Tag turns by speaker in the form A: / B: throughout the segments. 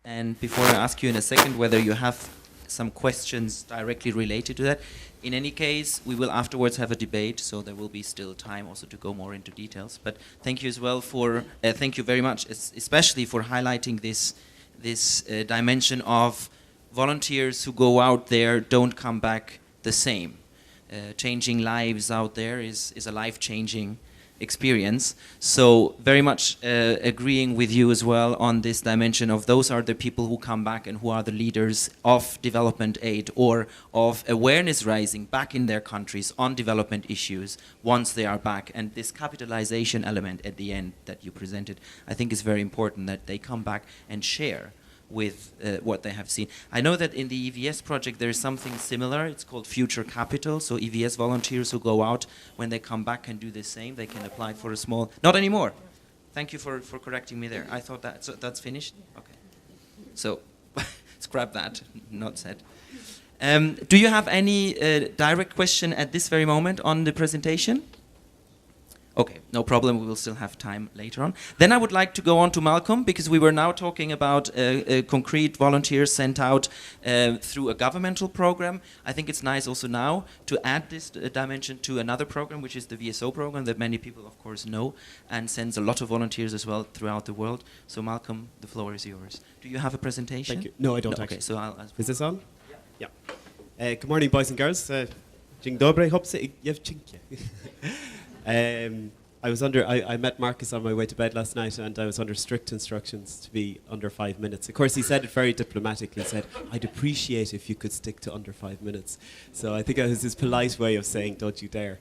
A: And before I ask you in a second whether you have some questions directly related to that, in any case, we will afterwards have a debate, so there will be still time also to go more into details. But thank you as well for, thank you very much, especially for highlighting this dimension of volunteers who go out there don't come back the same. Changing lives out there is a life-changing experience. So very much agreeing with you as well on this dimension of those are the people who come back and who are the leaders of development aid or of awareness raising back in their countries on development issues once they are back. And this capitalization element at the end that you presented, I think is very important, that they come back and share with what they have seen. I know that in the EVS project there is something similar. It's called Future Capital. So EVS volunteers who go out, when they come back, can do the same. They can apply for a small... Not anymore. Thank you for correcting me there. I thought that's finished? Okay. So scrap that. Not said. Do you have any direct question at this very moment on the presentation? Okay, no problem. We will still have time later on. Then I would like to go on to Malcolm, because we were now talking about concrete volunteers sent out through a governmental program. I think it's nice also now to add this dimension to another program, which is the VSO program that many people, of course, know and sends a lot of volunteers as well throughout the world. So Malcolm, the floor is yours. Do you have a presentation?
B: Thank you. No, I don't actually.
A: Okay, so I'll
B: Is this on? Yeah. Good morning, boys and girls. Dzień dobry, hopsa dziewczynki. I met Marcus on my way to bed last night, and I was under strict instructions to be under 5 minutes. Of course, he said it very diplomatically. He said, "I'd appreciate if you could stick to under 5 minutes." So I think it was his polite way of saying, "Don't you dare."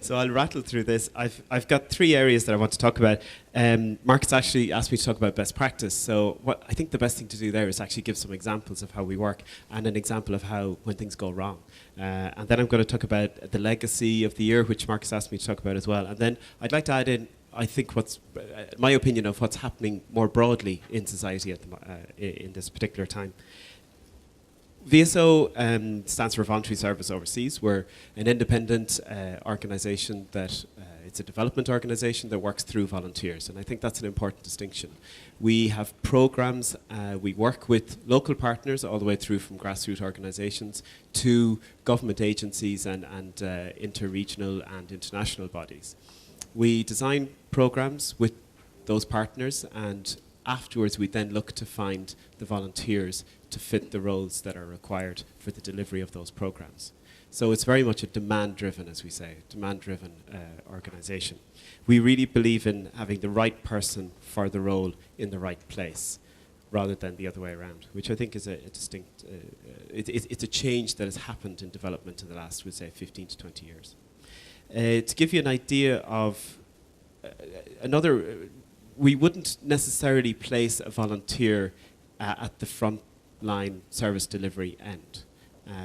B: So I'll rattle through this. I've got 3 areas that I want to talk about. Marcus actually asked me to talk about best practice. So what I think the best thing to do there is actually give some examples of how we work and an example of how when things go wrong. And then I'm going to talk about the legacy of the year, which Marcus asked me to talk about as well. And then I'd like to add in, I think, what's my opinion of what's happening more broadly in society at in this particular time. VSO stands for Voluntary Service Overseas. We're an independent organisation that it's a development organisation that works through volunteers, and I think that's an important distinction. We have programmes, we work with local partners all the way through from grassroots organisations to government agencies and inter-regional and international bodies. We design programmes with those partners, and afterwards we then look to find the volunteers to fit the roles that are required for the delivery of those programs. So it's very much a demand-driven, as we say, demand-driven organisation. We really believe in having the right person for the role in the right place, rather than the other way around, which I think is a distinct, it's a change that has happened in development in the last, we'd say, 15 to 20 years. To give you an idea of we wouldn't necessarily place a volunteer at the front line service delivery end.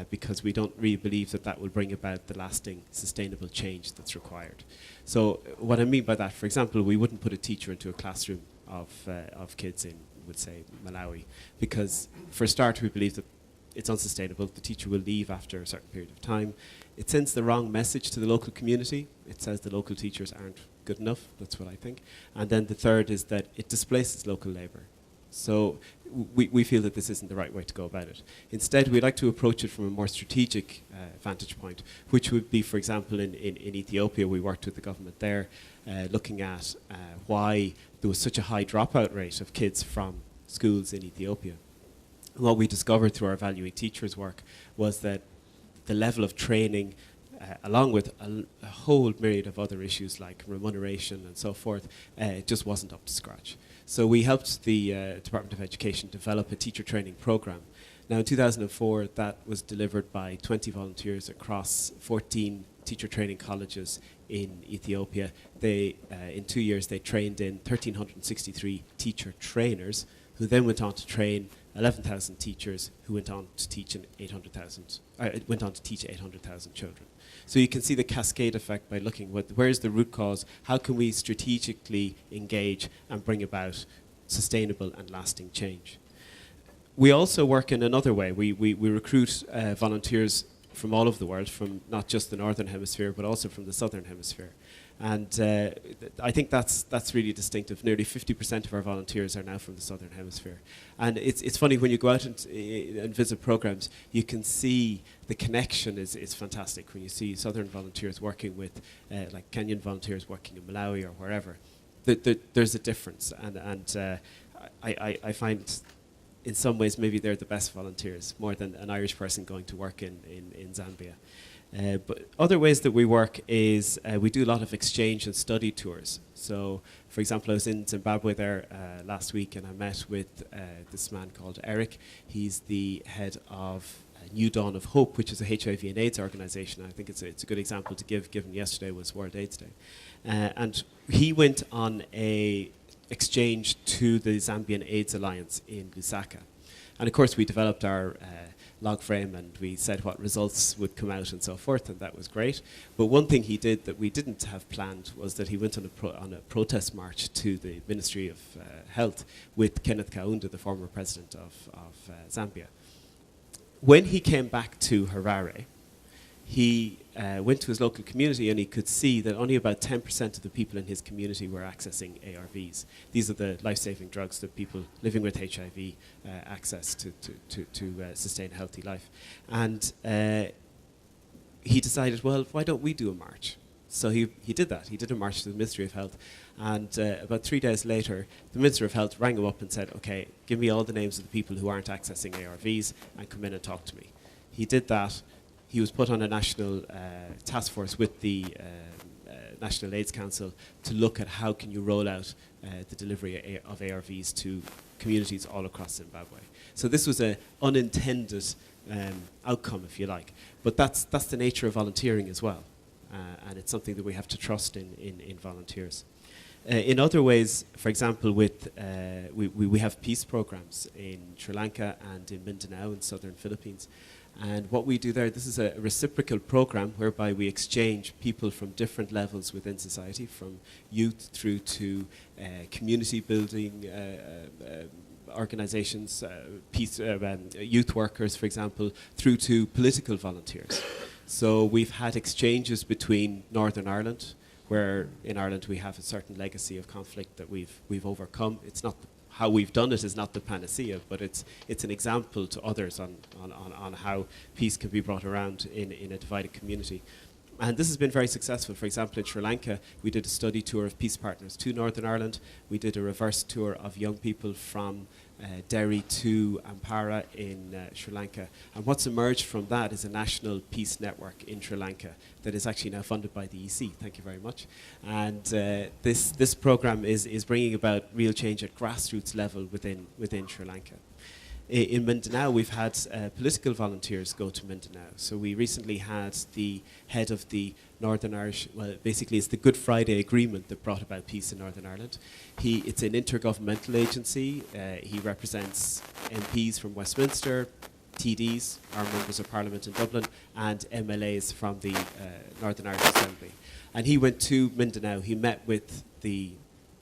B: Because we don't really believe that will bring about the lasting, sustainable change that's required. So what I mean by that, for example, we wouldn't put a teacher into a classroom of kids in, would say, Malawi, because for a start we believe that it's unsustainable. The teacher will leave after a certain period of time. It sends the wrong message to the local community. It says the local teachers aren't good enough. That's what I think. And then the third is that it displaces local labour. So we feel that this isn't the right way to go about it. Instead, we'd like to approach it from a more strategic vantage point, which would be, for example, in Ethiopia, we worked with the government there, looking at why there was such a high dropout rate of kids from schools in Ethiopia. And what we discovered through our Valuing Teachers work was that the level of training, along with a whole myriad of other issues like remuneration and so forth, just wasn't up to scratch. So we helped the Department of Education develop a teacher training program. Now in 2004, that was delivered by 20 volunteers across 14 teacher training colleges in Ethiopia. They, in 2 years, they trained in 1,363 teacher trainers, who then went on to train 11,000 teachers, who went on to teach 800,000 children. So you can see the cascade effect by looking where's the root cause, how can we strategically engage and bring about sustainable and lasting change. We also work in another way. We recruit volunteers from all over the world, from not just the Northern Hemisphere, but also from the Southern Hemisphere. And I think that's really distinctive. Nearly 50% of our volunteers are now from the Southern Hemisphere. And it's funny, when you go out and visit programs, you can see the connection is fantastic. When you see Southern volunteers working with, like Kenyan volunteers working in Malawi or wherever, there's a difference. And I find in some ways maybe they're the best volunteers, more than an Irish person going to work in Zambia. But other ways that we work is we do a lot of exchange and study tours. So, for example, I was in Zimbabwe there last week, and I met with this man called Eric. He's the head of New Dawn of Hope, which is a HIV and AIDS organization. I think it's a good example to give, given yesterday was World AIDS Day. And he went on a exchange to the Zambian AIDS Alliance in Lusaka. And of course, we developed our log frame, and we said what results would come out and so forth, and that was great. But one thing he did that we didn't have planned was that he went on a protest march to the Ministry of Health with Kenneth Kaunda, the former president of Zambia. When he came back to Harare, he went to his local community, and he could see that only about 10% of the people in his community were accessing ARVs. These are the life-saving drugs that people living with HIV access to sustain a healthy life. And he decided, well, why don't we do a march? So he did that. He did a march to the Ministry of Health. And about 3 days later, the Minister of Health rang him up and said, OK, give me all the names of the people who aren't accessing ARVs and come in and talk to me. He did that. He was put on a national task force with the National AIDS Council to look at how can you roll out the delivery of ARVs to communities all across Zimbabwe. So this was an unintended outcome, if you like. But that's the nature of volunteering as well. And it's something that we have to trust in volunteers. In other ways, for example, with we have peace programs in Sri Lanka and in Mindanao in southern Philippines. And what we do there, this is a reciprocal program whereby we exchange people from different levels within society, from youth through to community building organizations, youth workers, for example, through to political volunteers. So we've had exchanges between Northern Ireland, where in Ireland we have a certain legacy of conflict that we've overcome. It's not how we've done it is not the panacea, but it's an example to others on how peace can be brought around in a divided community. And this has been very successful. For example, in Sri Lanka, we did a study tour of peace partners to Northern Ireland. We did a reverse tour of young people from Derry to Ampara in Sri Lanka. And what's emerged from that is a national peace network in Sri Lanka that is actually now funded by the EC. Thank you very much. And this program is bringing about real change at grassroots level within Sri Lanka. In Mindanao, we've had political volunteers go to Mindanao. So we recently had the head of the Northern Irish, well, basically it's the Good Friday Agreement that brought about peace in Northern Ireland. It's an intergovernmental agency. He represents MPs from Westminster, TDs, our members of Parliament in Dublin, and MLAs from the Northern Irish Assembly. And he went to Mindanao. He met with the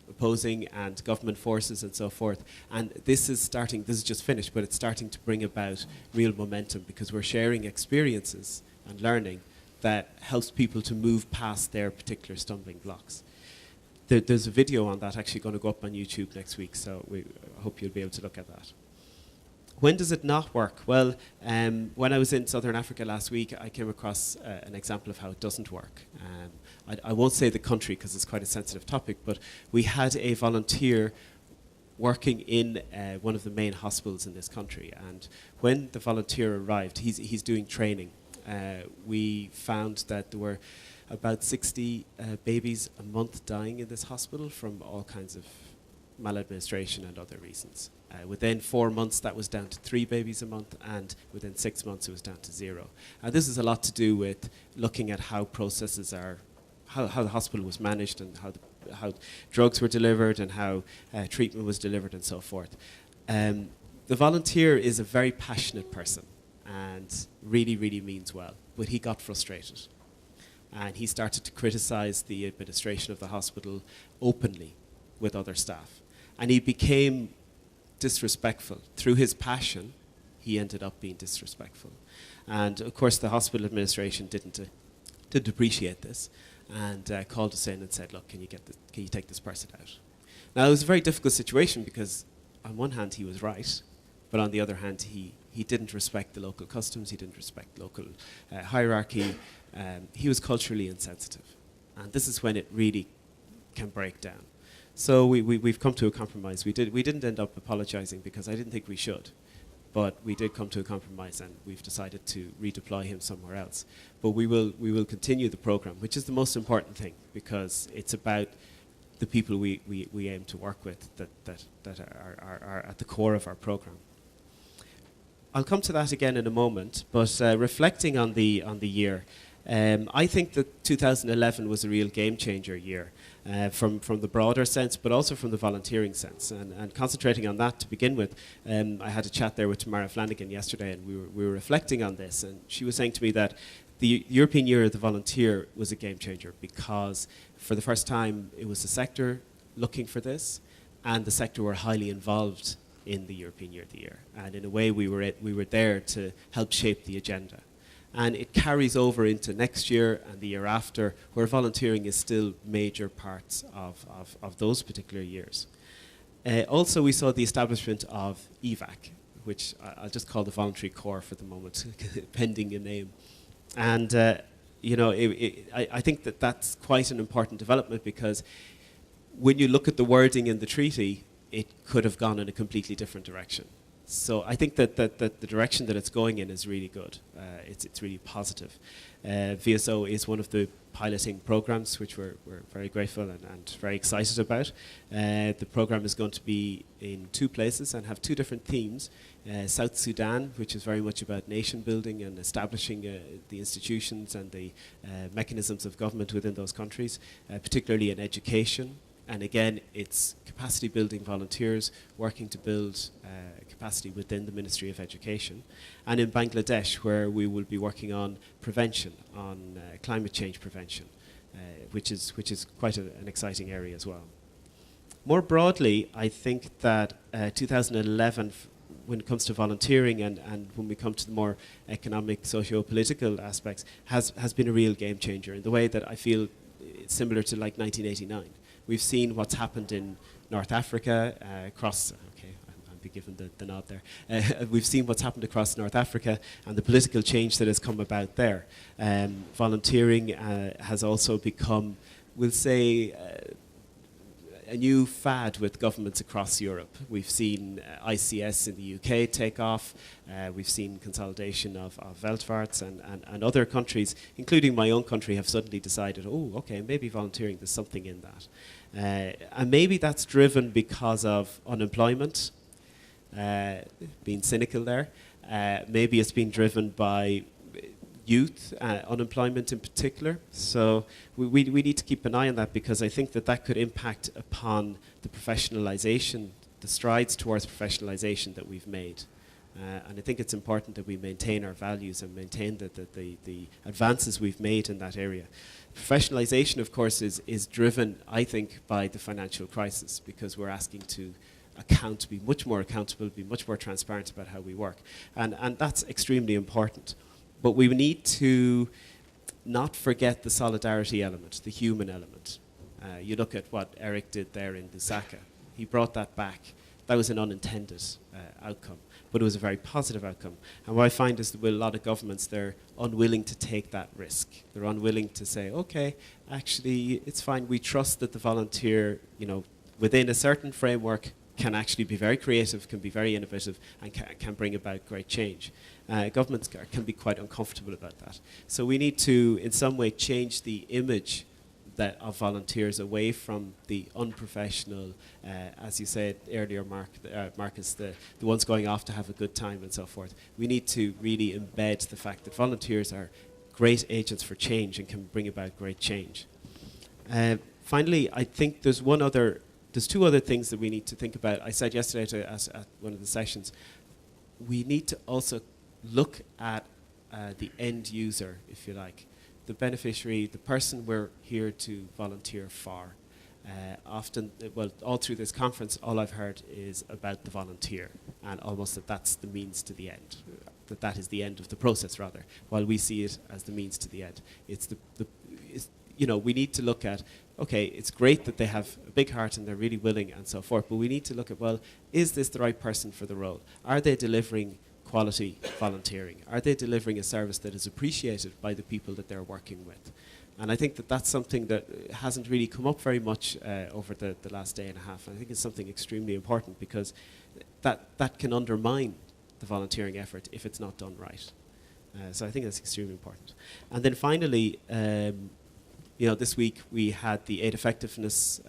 B: opposing and government forces and so forth. And this is just finished, but it's starting to bring about real momentum because we're sharing experiences and learning that helps people to move past their particular stumbling blocks. There's a video on that actually going to go up on YouTube next week, so I hope you'll be able to look at that. When does it not work? Well, when I was in Southern Africa last week, I came across an example of how it doesn't work. I won't say the country because it's quite a sensitive topic, but we had a volunteer working in one of the main hospitals in this country. And when the volunteer arrived, he's doing training. We found that there were about 60 babies a month dying in this hospital from all kinds of maladministration and other reasons. Within 4 months, that was down to 3 babies a month, and within 6 months, it was down to 0. And this is a lot to do with looking at how processes are, how the hospital was managed, and how drugs were delivered, and how treatment was delivered, and so forth. The volunteer is a very passionate person, and really, really means well. But he got frustrated, and he started to criticize the administration of the hospital openly with other staff. And he became disrespectful. Through his passion, he ended up being disrespectful. And of course, the hospital administration didn't appreciate this. and called us in and said, look, can you take this person out? Now, it was a very difficult situation because on one hand he was right, but on the other hand he didn't respect the local customs, he didn't respect local hierarchy, he was culturally insensitive. And this is when it really can break down. So we've come to a compromise. We didn't end up apologizing because I didn't think we should. But we did come to a compromise, and we've decided to redeploy him somewhere else. But we will continue the program, which is the most important thing, because it's about the people we aim to work with that are at the core of our program. I'll come to that again in a moment, but reflecting on the year, I think that 2011 was a real game changer year. From the broader sense, but also from the volunteering sense. And concentrating on that to begin with, I had a chat there with Tamara Flanagan yesterday, and we were reflecting on this, and she was saying to me that the European Year of the Volunteer was a game changer because for the first time it was the sector looking for this, and the sector were highly involved in the European Year of the Year. And in a way we were there to help shape the agenda. And it carries over into next year and the year after, where volunteering is still major parts of those particular years. Also, we saw the establishment of EVAC, which I'll just call the Voluntary Corps for the moment, pending a name. And I think that that's quite an important development, because when you look at the wording in the treaty, it could have gone in a completely different direction. So I think that the direction that it's going in is really good. It's really positive. VSO is one of the piloting programs, which we're very grateful and very excited about. The program is going to be in 2 places and have 2 different themes. South Sudan, which is very much about nation building and establishing the institutions and the mechanisms of government within those countries, particularly in education. And again, it's capacity building volunteers working to build capacity within the Ministry of Education. And in Bangladesh, where we will be working on prevention, on climate change prevention, which is quite an exciting area as well. More broadly, I think that 2011, when it comes to volunteering and when we come to the more economic, socio-political aspects, has been a real game changer in the way that I feel it's similar to like 1989. We've seen what's happened in North Africa, across, okay, I'll be given the nod there. We've seen what's happened across North Africa and the political change that has come about there. Volunteering has also become, we'll say, a new fad with governments across Europe. We've seen ICS in the UK take off. We've seen consolidation of Weltvaarts and other countries, including my own country, have suddenly decided, oh, okay, maybe volunteering, there's something in that. And maybe that's driven because of unemployment, being cynical there. Maybe it's been driven by youth, unemployment in particular. So we need to keep an eye on that, because I think that could impact upon the professionalization, the strides towards professionalization that we've made. And I think it's important that we maintain our values and maintain the advances we've made in that area. Professionalization, of course, is driven, I think, by the financial crisis, because we're asking to be much more accountable, be much more transparent about how we work. And that's extremely important. But we need to not forget the solidarity element, the human element. You look at what Eric did there in Lusaka. He brought that back. That was an unintended outcome, but it was a very positive outcome. And what I find is that with a lot of governments, they're unwilling to take that risk. They're unwilling to say, okay, actually, it's fine. We trust that the volunteer, within a certain framework, can actually be very creative, can be very innovative, and can bring about great change. Governments can be quite uncomfortable about that. So we need to, in some way, change the image of volunteers away from the unprofessional, as you said earlier, Marcus, the ones going off to have a good time and so forth. We need to really embed the fact that volunteers are great agents for change and can bring about great change. Finally, I think there's 2 other things that we need to think about. I said yesterday at one of the sessions, we need to also look at the end user, if you like, the beneficiary, the person we're here to volunteer for. Often, all through this conference, all I've heard is about the volunteer, and almost that's the means to the end. That is the end of the process, rather, while we see it as the means to the end. we need to look at, okay, it's great that they have a big heart and they're really willing and so forth, but we need to look at, well, is this the right person for the role? Are they delivering quality volunteering? Are they delivering a service that is appreciated by the people that they're working with? And I think that that's something that hasn't really come up very much over the last day and a half. And I think it's something extremely important, because that can undermine the volunteering effort if it's not done right. So I think that's extremely important. And then finally, this week we had the Aid Effectiveness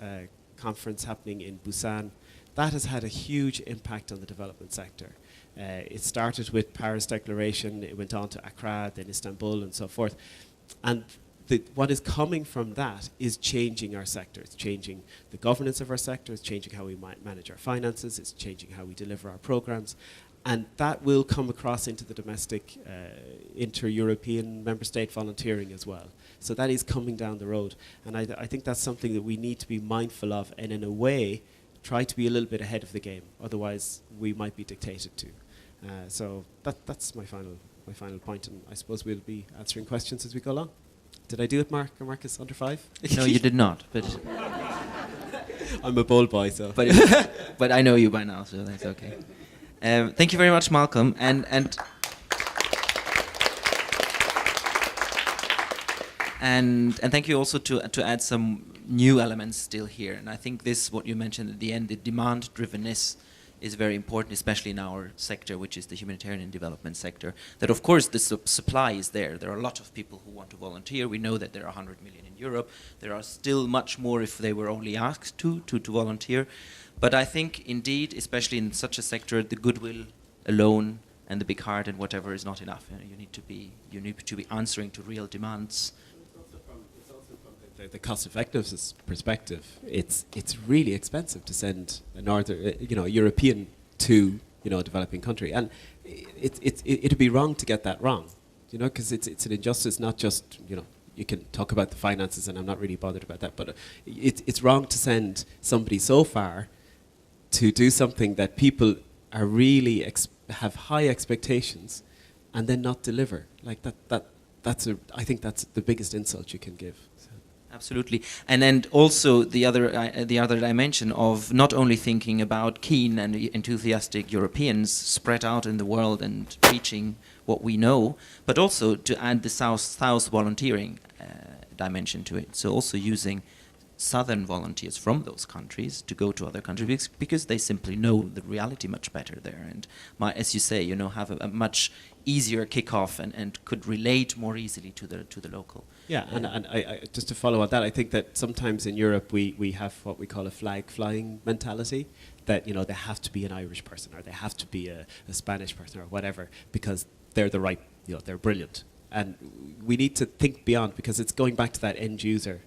B: Conference happening in Busan. That has had a huge impact on the development sector. It started with Paris Declaration, it went on to Accra, then Istanbul, and so forth. And what is coming from that is changing our sector. It's changing the governance of our sector, it's changing how we manage our finances, it's changing how we deliver our programs. And that will come across into the domestic, inter-European member state volunteering as well. So that is coming down the road. And I think that's something that we need to be mindful of, and in a way, try to be a little bit ahead of the game. Otherwise, we might be dictated to. So that's my final point, and I suppose we'll be answering questions as we go along. Did I do it, Mark or Marcus, under 5?
A: No, you did not. But
B: I'm a bold boy, so.
A: But I know you by now, so that's okay. Thank you very much, Malcolm, and thank you also to add some new elements still here. And I think this, what you mentioned at the end, the demand-drivenness is very important, especially in our sector, which is the humanitarian and development sector. That of course the supply is there. There are a lot of people who want to volunteer. We know that there are 100 million in Europe. There are still much more if they were only asked to volunteer. But I think indeed, especially in such a sector, the goodwill alone and the big heart and whatever is not enough. You need to be answering to real demands.
B: It's also from the cost effectiveness perspective. It's really expensive to send a European to a developing country, and it'd be wrong to get that wrong, because it's an injustice. Not just you can talk about the finances, and I'm not really bothered about that, but it's wrong to send somebody so far to do something that people are really have high expectations, and then not deliver. Like I think that's the biggest insult you can give. So.
A: Absolutely, and also the other dimension of not only thinking about keen and enthusiastic Europeans spread out in the world and preaching what we know, but also to add the South volunteering dimension to it. So also using southern volunteers from those countries to go to other countries because they simply know the reality much better there, and as you say, have a much easier kickoff and could relate more easily to the local.
B: Yeah, and I just to follow on that, I think that sometimes in Europe we have what we call a flag flying mentality, that they have to be an Irish person or they have to be a Spanish person or whatever because they're the right, they're brilliant, and we need to think beyond, because it's going back to that end user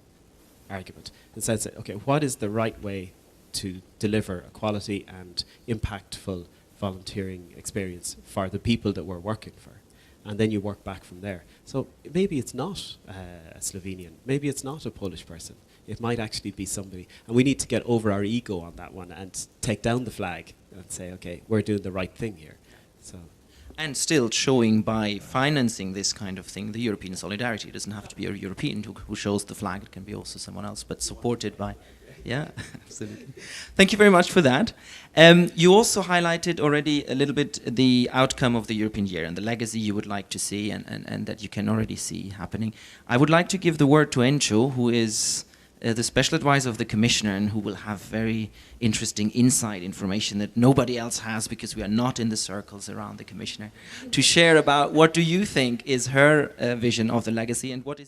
B: argument. It says, okay, what is the right way to deliver a quality and impactful volunteering experience for the people that we're working for? And then you work back from there. So maybe it's not a Slovenian, maybe it's not a Polish person. It might actually be somebody. And we need to get over our ego on that one and take down the flag and say, okay, we're doing the right thing here. So.
A: And still showing by financing this kind of thing, the European solidarity. It doesn't have to be a European who shows the flag. It can be also someone else, but supported by... Yeah, absolutely. Thank you very much for that. You also highlighted already a little bit the outcome of the European year and the legacy you would like to see and that you can already see happening. I would like to give the word to Encho, who is the special advisor of the Commissioner and who will have very interesting inside information that nobody else has because we are not in the circles around the Commissioner, to share about what do you think is her vision of the legacy and what is